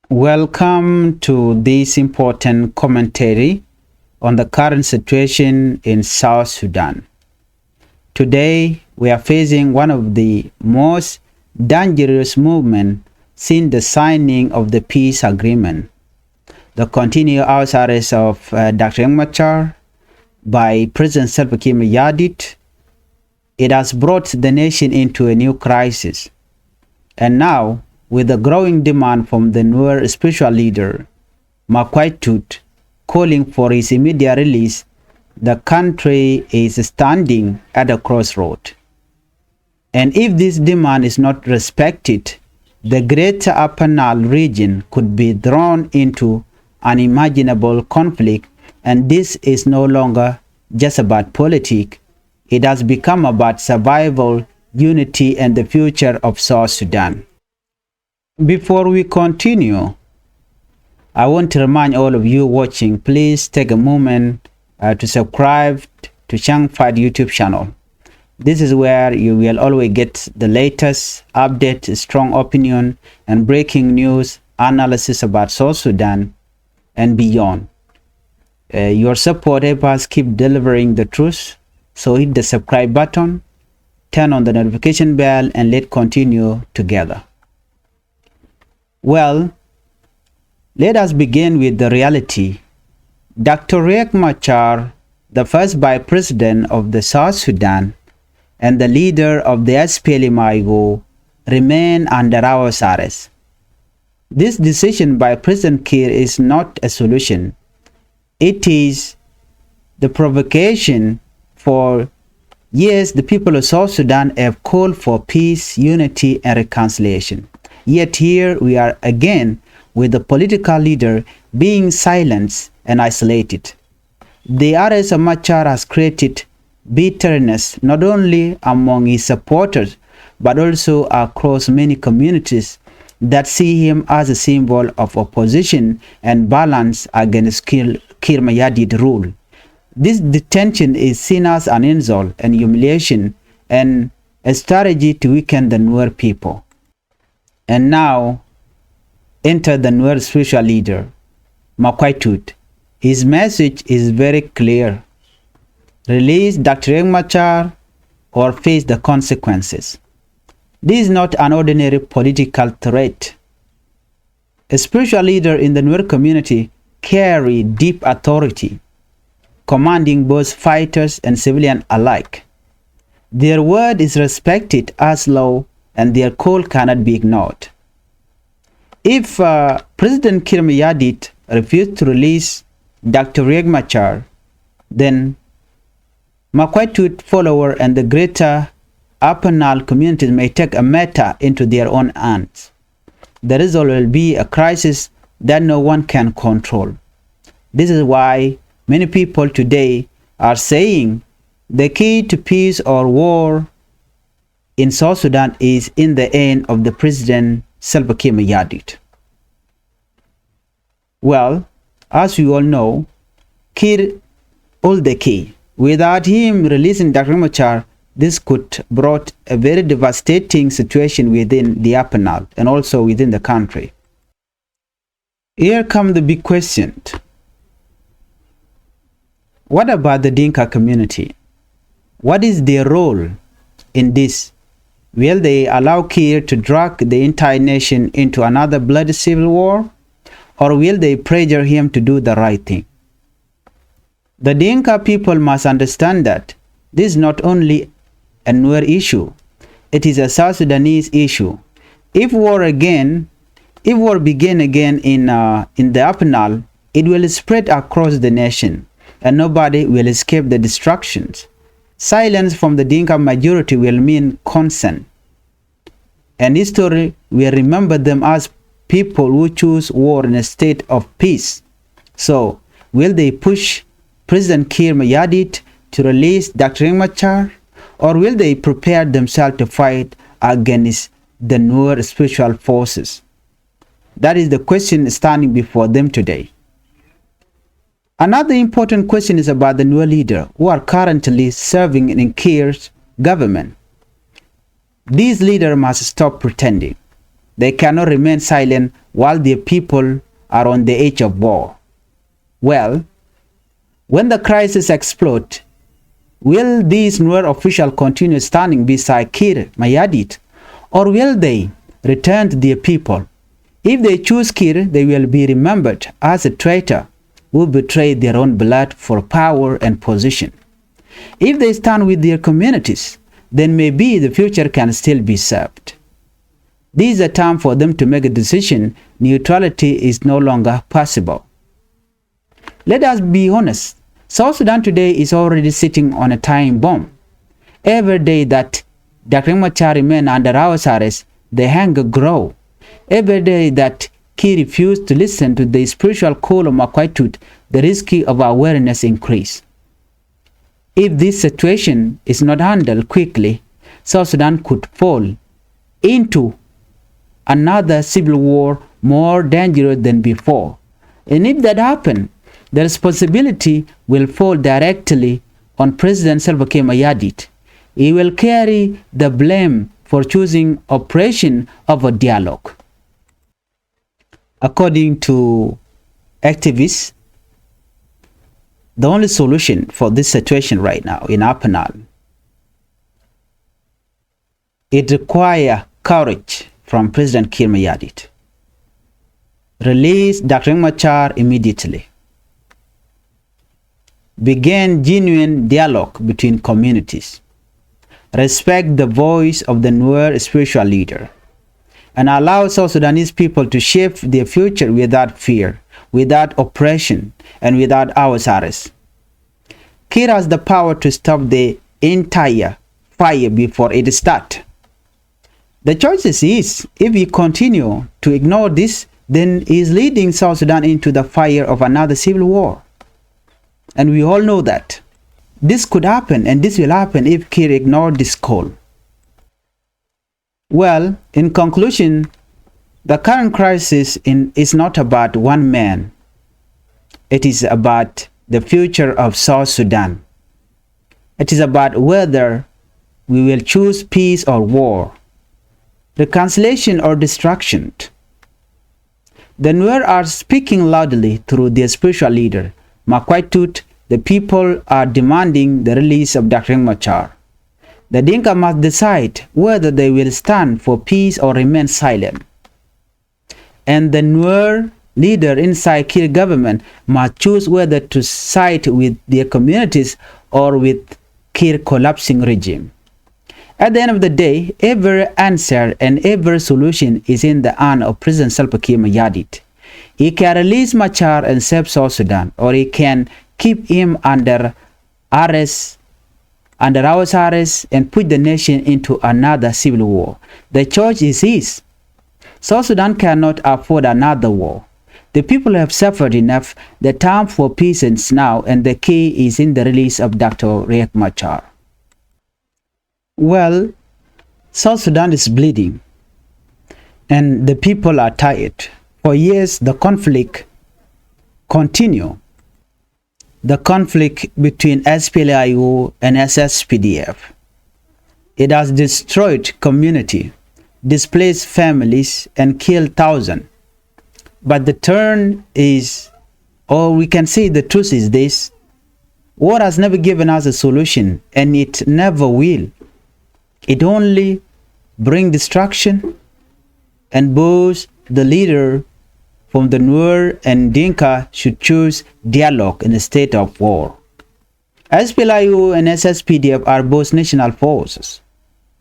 Welcome to this important commentary on the current situation in South Sudan. Today, we are facing one of the most dangerous movements since the signing of the peace agreement. The continued house arrest of Dr. Machar by President Salva Kiir Mayardit, it has brought the nation into a new crisis. And now, with the growing demand from the Nuer spiritual leader, Tut, calling for his immediate release, the country is standing at a crossroad. And if this demand is not respected, the greater Upper Nile region could be drawn into unimaginable conflict, and this is no longer just about politics. It has become about survival, unity, and the future of South Sudan. Before we continue, I want to remind all of you watching, please take a moment to subscribe to Changfied YouTube channel. This is where you will always get the latest update, strong opinion, and breaking news analysis about South Sudan and beyond. Your support helps us keep delivering the truth, so hit the subscribe button, turn on the notification bell, and let's continue together. Well, let us begin with the reality. Dr. Riek Machar, the first vice president of the South Sudan and the leader of the SPLM-IO, remain under house arrest. This decision by President Kiir is not a solution. It is the provocation. For years, the people of South Sudan have called for peace, unity, and reconciliation. Yet here we are again with the political leader being silenced and isolated. The arrest of Machar has created bitterness not only among his supporters but also across many communities that see him as a symbol of opposition and balance against Kiir Mayardit rule. This detention is seen as an insult and humiliation and a strategy to weaken the Nuer people. And now, enter the Nuer spiritual leader, Tut. His message is very clear. Release Dr. Riek Machar or face the consequences. This is not an ordinary political threat. A spiritual leader in the Nuer community carries deep authority, commanding both fighters and civilians alike. Their word is respected as law, and their call cannot be ignored. If President Kiir Mayardit refused to release Dr. Riek Machar, then Tut followers and the greater Upper Nile communities may take a matter into their own hands. The result will be a crisis that no one can control. This is why many people today are saying the key to peace or war in South Sudan is in the hand of the President Salva Kiir Mayardit. Well, as we all know, Kiir holds the key. Without him releasing Dr. Machar, this could brought a very devastating situation within the Upper Nile and also within the country. Here comes the big question. What about the Dinka community? What is their role in this? Will they allow Kiir to drag the entire nation into another bloody civil war? Or will they pressure him to do the right thing? The Dinka people must understand that this is not only a Nuer issue, it is a South Sudanese issue. If war begin again in the Upper Nile, it will spread across the nation and nobody will escape the destructions. Silence from the Dinka majority will mean consent. And history will remember them as people who choose war in a state of peace. So, will they push President Kiir Mayardit to release Dr. Riek Machar? Or will they prepare themselves to fight against the Nuer spiritual forces? That is the question standing before them today. Another important question is about the Nuer leader who are currently serving in Kiir's government. These leaders must stop pretending. They cannot remain silent while their people are on the edge of war. Well, when the crisis explodes, will these Nuer officials continue standing beside Kiir Mayardit, or will they return to their people? If they choose Kiir, they will be remembered as a traitor who betrayed their own blood for power and position. If they stand with their communities, then maybe the future can still be served. This is a time for them to make a decision. Neutrality is no longer possible. Let us be honest. South Sudan today is already sitting on a time bomb. Every day that Dr. Riek Machar remains under house arrest, the hunger grows. Every day that Kiir refused to listen to the spiritual call of Makwai, the risk of awareness increase. If this situation is not handled quickly, South Sudan could fall into another civil war more dangerous than before. And if that happens, the responsibility will fall directly on President Salva Kiir Mayardit. He will carry the blame for choosing operation over dialogue. According to activists, the only solution for this situation right now in Upper Nile, it requires courage from President Kiir Mayardit. Release Dr. Riek Machar immediately. Begin genuine dialogue between communities. Respect the voice of the Nuer spiritual leader, and allow South Sudanese people to shape their future without fear, without oppression, and without house arrest. Kiir has the power to stop the entire fire before it starts. The choice is, if we continue to ignore this, then he is leading South Sudan into the fire of another civil war. And we all know that. This could happen, and this will happen if Kiir ignored this call. Well, in conclusion, the current crisis is not about one man. It is about the future of South Sudan. It is about whether we will choose peace or war, reconciliation or destruction. The Nuer are speaking loudly through their spiritual leader, Makwai. The people are demanding the release of Dr. Riek Machar. The Dinka must decide whether they will stand for peace or remain silent. And the Nuer leader inside Kiir government must choose whether to side with their communities or with Kiir collapsing regime. At the end of the day, every answer and every solution is in the hand of President Salva Kiir Mayardit. He can release Machar and save South Sudan, or he can keep him under arrest, under house arrest, and put the nation into another civil war. The choice is his. South Sudan cannot afford another war. The people have suffered enough. The time for peace is now, and the key is in the release of Dr. Riek Machar. Well, South Sudan is bleeding, and the people are tired. For years, the conflict continues. The conflict between SPLIU and SSPDF. It has destroyed community, displaced families, and killed thousands. But the turn is, or we can say the truth is this: war has never given us a solution, and it never will. It only brings destruction, and both the leader from the Nuer and Dinka should choose dialogue in a state of war. SPLIU and SSPDF are both national forces.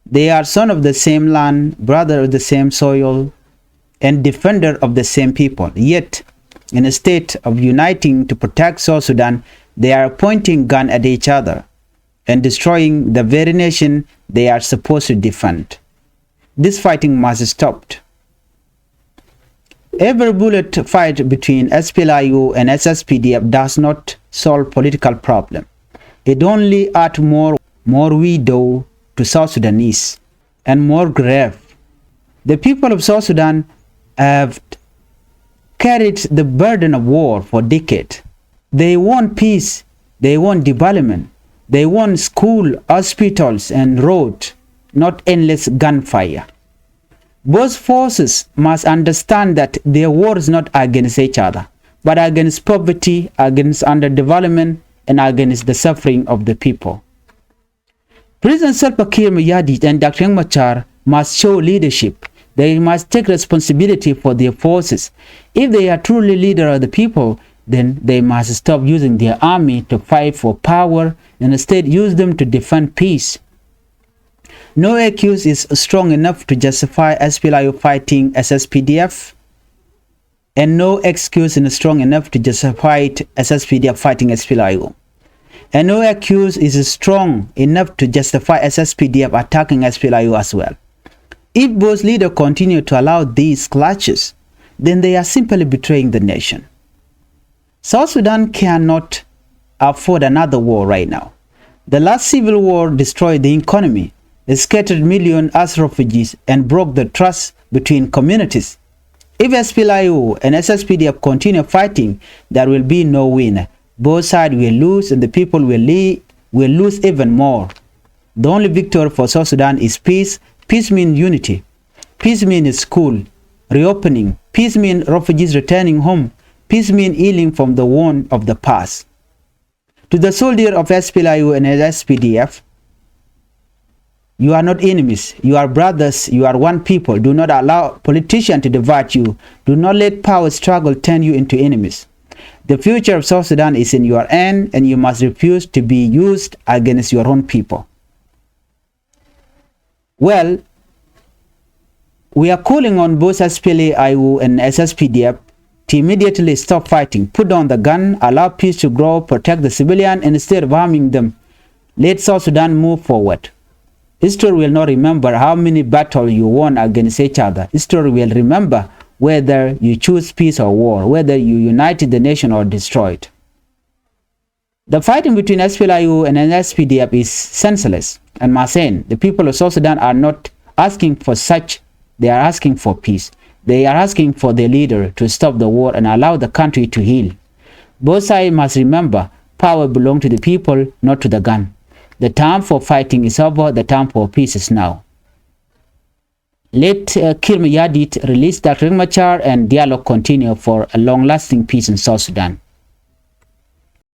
They are sons of the same land, brother of the same soil, and defender of the same people. Yet, in a state of uniting to protect South Sudan, they are pointing guns at each other and destroying the very nation they are supposed to defend. This fighting must stop. Every bullet fight between SPLIU and SSPDF does not solve political problem. It only adds more widow to South Sudanese and more grave. The people of South Sudan have carried the burden of war for decades. They want peace, they want development, they want school, hospitals, and roads, not endless gunfire. Both forces must understand that their war is not against each other, but against poverty, against underdevelopment, and against the suffering of the people. President Salva Kiir Mayardit and Dr. Riek Machar must show leadership. They must take responsibility for their forces. If they are truly leaders of the people, then they must stop using their army to fight for power and instead use them to defend peace. No excuse is strong enough to justify SPLIO fighting SSPDF, and no excuse is strong enough to justify SSPDF fighting SPLIO. And no excuse is strong enough to justify SSPDF attacking SPLIO as well. If both leaders continue to allow these clashes, then they are simply betraying the nation. South Sudan cannot afford another war right now. The last civil war destroyed the economy, scattered millions as refugees, and broke the trust between communities. If SPLIO and SSPDF continue fighting, there will be no winner. Both sides will lose and the people will lose even more. The only victory for South Sudan is peace. Peace means unity. Peace means school reopening. Peace means refugees returning home. Peace means healing from the wound of the past. To the soldier of SPLIO and SPDF, you are not enemies. You are brothers. You are one people. Do not allow politicians to divide you. Do not let power struggle turn you into enemies. The future of South Sudan is in your hand, and you must refuse to be used against your own people. Well, we are calling on both SPLIO and SSPDF to immediately stop fighting, put down the gun, allow peace to grow, protect the civilian instead of harming them. Let South Sudan move forward. History will not remember how many battles you won against each other. History will remember whether you choose peace or war, whether you united the nation or destroyed. The fighting between SPLIO and SPDF is senseless and must end. The people of South Sudan are not asking for such, they are asking for peace. They are asking for their leader to stop the war and allow the country to heal. Both sides must remember power belongs to the people, not to the gun. The time for fighting is over. The time for peace is now. Let Kiir Mayardit release Dr. Riek Machar and dialogue continue for a long-lasting peace in South Sudan.